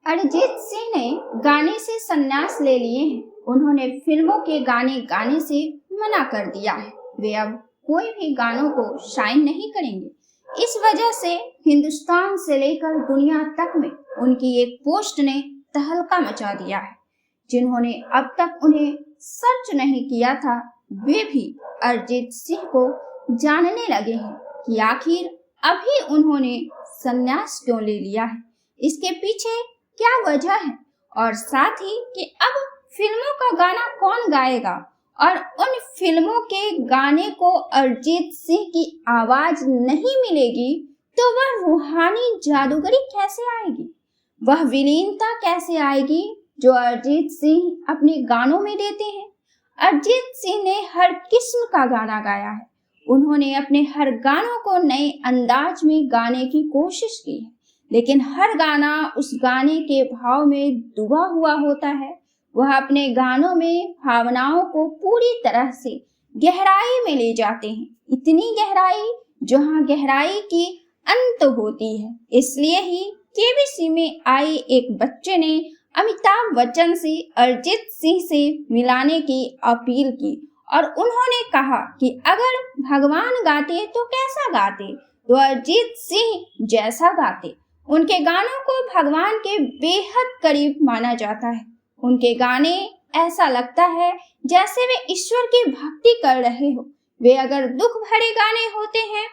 अरिजीत सिंह ने गाने से संन्यास ले लिए हैं। उन्होंने फिल्मों के गाने गाने से मना कर दिया है। वे अब कोई भी गानों को शाइन नहीं करेंगे। इस वजह से हिंदुस्तान से लेकर दुनिया तक में उनकी एक पोस्ट ने तहलका मचा दिया है। जिन्होंने अब तक उन्हें सर्च नहीं किया था, वे भी अरिजीत सिंह को जानने लगे हैं कि आखिर अभी उन्होंने संन्यास क्यों ले लिया है, इसके पीछे क्या वजह है, और साथ ही कि अब फिल्मों का गाना कौन गाएगा और उन फिल्मों के गाने को अरिजीत सिंह की आवाज नहीं मिलेगी तो वह रूहानी जादूगरी कैसे आएगी, वह विलीनता कैसे आएगी जो अरिजीत सिंह अपने गानों में देते हैं। अरिजीत सिंह ने हर किस्म का गाना गाया है। उन्होंने अपने हर गानों को नए अंदाज में गाने की कोशिश की है, लेकिन हर गाना उस गाने के भाव में डूबा हुआ होता है। वह अपने गानों में भावनाओं को पूरी तरह से गहराई में ले जाते हैं, इतनी गहराई जहां गहराई की अंत होती है। इसलिए ही केबीसी में आई एक बच्चे ने अमिताभ बच्चन से अरिजीत सिंह से मिलाने की अपील की और उन्होंने कहा कि अगर भगवान गाते तो कैसा गाते, तो अरिजीत सिंह जैसा गाते। उनके गानों को भगवान के बेहद करीब माना जाता है। उनके गाने ऐसा लगता है जैसे वे ईश्वर की भक्ति कर रहे हो। वे अगर दुख भरे गाने होते हैं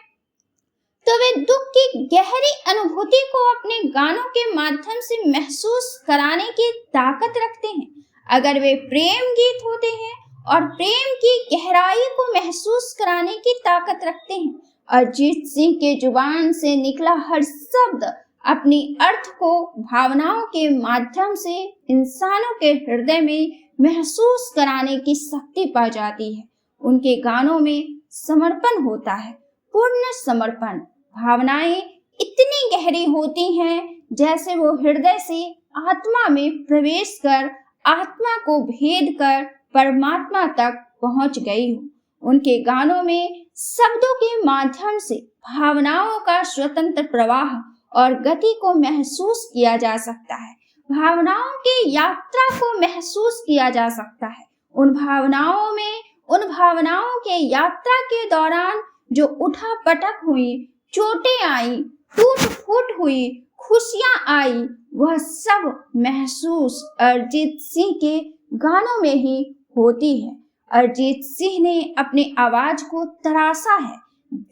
तो वे दुख की गहरी अनुभूति को अपने गानों के माध्यम से महसूस कराने की ताकत रखते हैं। अगर वे प्रेम गीत होते हैं और प्रेम की गहराई को महसूस कराने की ताकत रखते हैं। अरिजीत सिंह के जुबान से निकला हर शब्द अपनी अर्थ को भावनाओं के माध्यम से इंसानों के हृदय में महसूस कराने की शक्ति पा जाती है। उनके गानों में समर्पण होता है, पूर्ण समर्पण। भावनाएं इतनी गहरी होती हैं जैसे वो हृदय से आत्मा में प्रवेश कर आत्मा को भेद कर परमात्मा तक पहुंच गई हो। उनके गानों में शब्दों के माध्यम से भावनाओं का स्वतंत्र प्रवाह और गति को महसूस किया जा सकता है। भावनाओं की यात्रा को महसूस किया जा सकता है। उन भावनाओं के यात्रा के दौरान जो उठा पटक हुई, चोटें आई, टूट फूट हुई, खुशियां आई, वह सब महसूस अरिजीत सिंह के गानों में ही होती है। अरिजीत सिंह ने अपनी आवाज को तराशा है,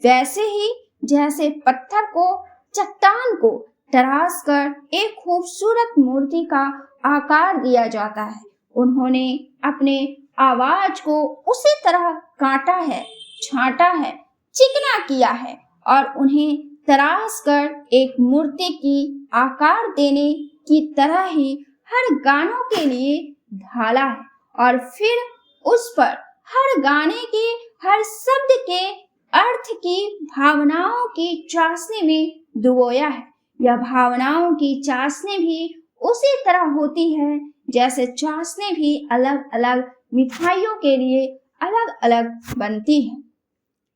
वैसे ही जैसे पत्थर को, चट्टान को तराश कर एक खूबसूरत मूर्ति का आकार दिया जाता है। उन्होंने अपने आवाज को उसी तरह काटा है, छांटा है, चिकना किया है और उन्हें तराश कर एक मूर्ति की आकार देने की तरह ही हर गानों के लिए ढाला है और फिर उस पर हर गाने के हर शब्द के अर्थ की भावनाओं की चाशनी में डुबोया है। यह भावनाओं की चाशनी भी उसी तरह होती है जैसे चाशनी भी अलग अलग मिठाइयों के लिए अलग अलग बनती है।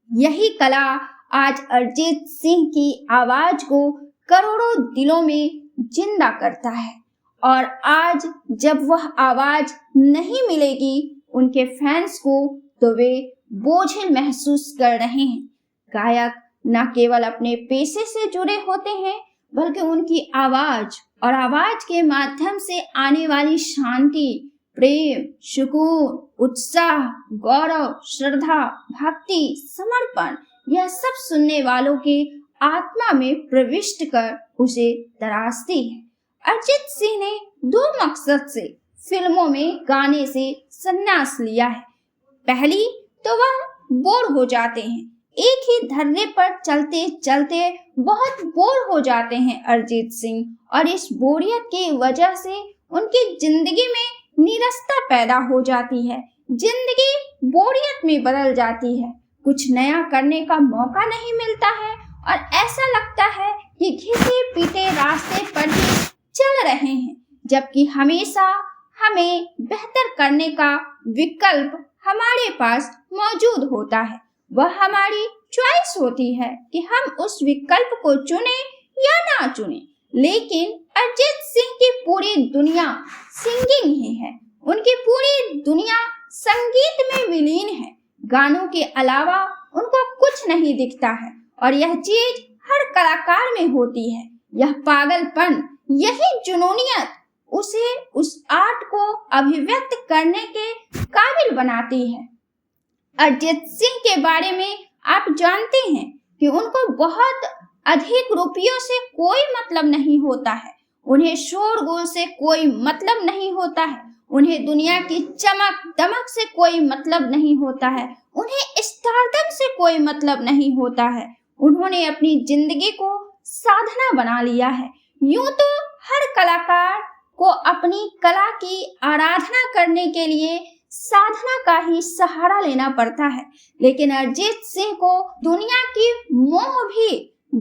यही कला आज अरिजीत सिंह की आवाज को करोड़ों दिलों में जिंदा करता है और आज जब वह आवाज नहीं मिलेगी उनके फैंस को तो वे बोझिल महसूस कर रहे हैं। गायक न केवल अपने पेशे से जुड़े होते हैं बल्कि उनकी आवाज और आवाज के माध्यम से आने वाली शांति, प्रेम, सुकून, उत्साह, गौरव, श्रद्धा, भक्ति, समर्पण, यह सब सुनने वालों के आत्मा में प्रविष्ट कर उसे तराशती है। अरिजीत सिंह ने दो मकसद से फिल्मों में गाने से संन्यास लिया है। पहली तो वह बोर हो जाते हैं, एक ही धर्रे पर चलते चलते बहुत बोर हो जाते हैं अरिजीत सिंह और इस बोरियत की वजह से उनकी जिंदगी में नीरसता पैदा हो जाती है। जिंदगी बोरियत में बदल जाती है, कुछ नया करने का मौका नहीं मिलता है और ऐसा लगता है कि घिसे पीटे रास्ते पर ही चल रहे हैं, जबकि हमेशा हमें बेहतर करने का विकल्प हमारे पास मौजूद होता है। वह हमारी चॉइस होती है कि हम उस विकल्प को चुने या ना चुने। लेकिन अरिजीत सिंह की पूरी दुनिया सिंगिंग ही है। उनकी पूरी दुनिया संगीत में विलीन है। गानों के अलावा उनको कुछ नहीं दिखता है और यह चीज हर कलाकार में होती है। यह पागलपन, यही जुनूनियत उसे उस आर्ट को अभिव्यक्त करने के काबिल बनाती है। अरिजीत सिंह के बारे में आप जानते हैं कि उनको बहुत अधिक रुपयों से कोई मतलब नहीं होता है। उन्हें शोरगुल से कोई मतलब नहीं होता है। उन्हें दुनिया की चमक दमक से कोई मतलब नहीं होता है। उन्हें स्टारडम से कोई मतलब नहीं होता है। उन्होंने अपनी जिंदगी को साधना बना लिया है। यूं तो हर कलाकार को अपनी कला की आराधना करने के लिए साधना का ही सहारा लेना पड़ता है, लेकिन अरिजीत सिंह को दुनिया की मोह भी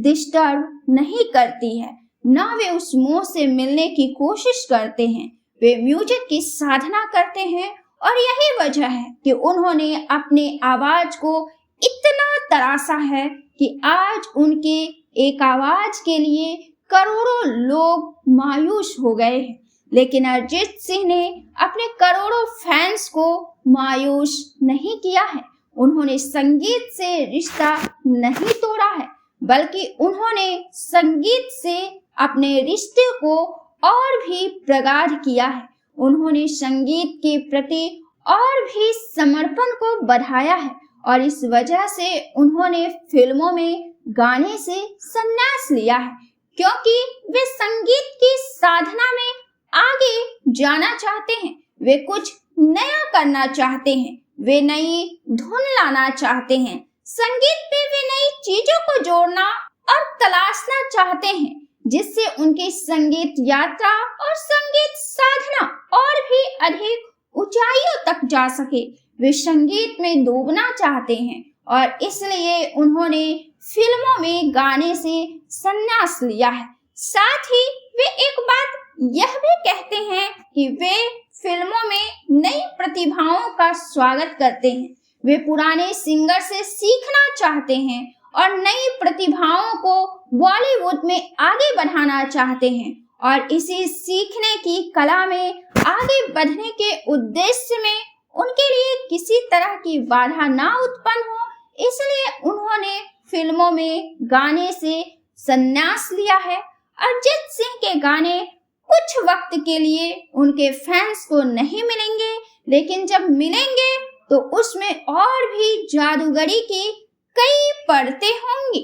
डिस्टर्ब नहीं करती है, न वे उस मोह से मिलने की कोशिश करते हैं। वे म्यूजिक की साधना करते हैं और यही वजह है कि उन्होंने अपने आवाज को इतना तराशा है कि आज उनके एक आवाज के लिए करोड़ों लोग मायूस हो गए हैं। लेकिन अरिजीत सिंह ने अपने करोड़ों फैंस को मायूस नहीं किया है। उन्होंने संगीत से रिश्ता नहीं तोड़ा है, बल्कि उन्होंने संगीत से अपने रिश्ते को और भी प्रगाढ़ किया है। उन्होंने संगीत के प्रति और भी समर्पण को बढ़ाया है और इस वजह से उन्होंने फिल्मों में गाने से संन्यास लिया है, क्योंकि वे संगीत की साधना में आगे जाना चाहते हैं। वे कुछ नया करना चाहते हैं। वे नई धुन लाना चाहते हैं। संगीत पे वे नई चीजों को जोड़ना और तलाशना चाहते हैं, जिससे उनकी संगीत यात्रा और संगीत साधना और भी अधिक ऊंचाइयों तक जा सके। वे संगीत में डूबना चाहते हैं और इसलिए उन्होंने फिल्मों में गाने से संन्यास लिया है। साथ ही वे एक बात यह भी कहते हैं कि वे फिल्मों में नई प्रतिभाओं का स्वागत करते हैं। वे पुराने सिंगर से सीखना चाहते हैं और नई प्रतिभाओं को बॉलीवुड में आगे बढ़ाना चाहते हैं और इसी सीखने की कला में आगे बढ़ने के उद्देश्य में उनके लिए किसी तरह की बाधा ना उत्पन्न हो, इसलिए उन्होंने फिल्मों में गाने से संन्यास लिया है। अरिजीत सिंह के गाने कुछ वक्त के लिए उनके फैंस को नहीं मिलेंगे, लेकिन जब मिलेंगे तो उसमें और भी जादूगरी की कई परतें होंगी।